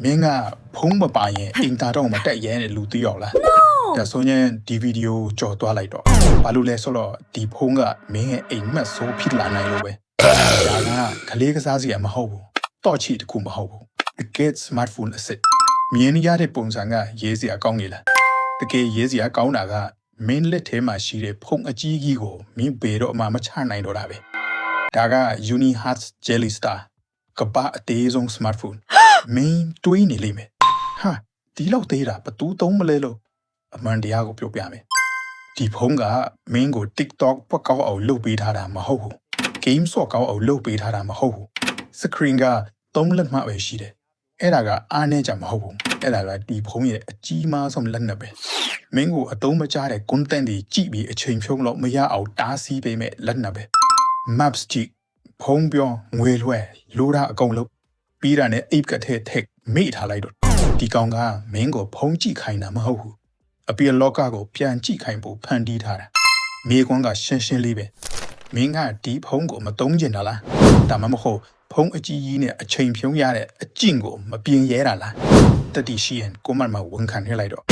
မင်းကဖုံးမပါရင်အင်တာတော့မတက်ရဲတဲ့လူသိရောက်လားဒါဆိုရင်ဒီဗီဒီယိုကြော်သွားလိုက်တော့ဘာလို့လဲဆိုတော့ဒီဖုံးကမင်းရဲ့အိမ်မက်ဆိုးဖြစ်လာနိုင်လို့ပဲဒါကကလေးကစားစီရမဟုတ်ဘူးတော့ချီတခုမဟုတ်ဘူးတကယ် smartphone အစစ်မြင်ရတဲ့ပုံစံကရေးစရာကောင်းနေလားတကယ်ရေးစရာကောင်းတာကမင်းလက်ထဲမှာရှိတဲ့ဖုံးအကြီးကြီးကိုမင်းဘေတော့အမှမချနိုင်တော့တာပဲဒါက Uni Heart Jelly Star ကပအသေးဆုံး smartphone မင်းတွေးနေလိမ့်မယ်ဟာဒီလောက်သေးတာဘသူသုံးမလဲလို့အမှန်တရားကိုပြောပြမယ်ဒီဖုန်းကမင်းကို TikTok ပွက်ကောက်အောင်လုပ်ပေးထားတာမဟုတ်ဘူး game ဆော့ကောက်အောင်လုပ်ပေးထားတာမဟုတ်ဘူး screen က3လက်မှပဲရှိတယ်အဲ့ဒါကအားနေကြမဟုတ်ဘူးအဲ့ဒါကဒီဖုန်းရဲ့အကြီးမားဆုံးလက်နက်ပဲမင်းကိုအသုံးမကျတဲ့ content တွေကြည့်ပြီးအချိန်ဖြုံးလို့မရအောင်တားဆီးပေးမဲ့လက်နက်ပဲ maps ကြည့်ဖုန်းပြောငွေလွှဲလိုတာအကုန်လုံးပြီးတာနဲ့အိပ်ကထဲထက်မိထားလိုက်တော့ဒီကောင်ကမင်းကိုဖုန်းကြည့်ခိုင်းတာမဟုတ်ဘူးအပြင်လောကကိုပြန်ကြည့်ခိုင်းဖို့ဖန်တီးထားတာမိကွန်းကရှင်းရှင်းလေးပဲမင်းကဒီဖုန်းကိုမသုံးကျင်တာလားဒါမှမဟုတ်ဖုန်းအကြီးကြီးနဲ့အချိန်ဖြုံးရတဲ့အကျင့်ကိုမပြင်ရဲတာလားတတိရှိရင်ကိုမတ်မဝန်ခံထည့်လိုက်တော့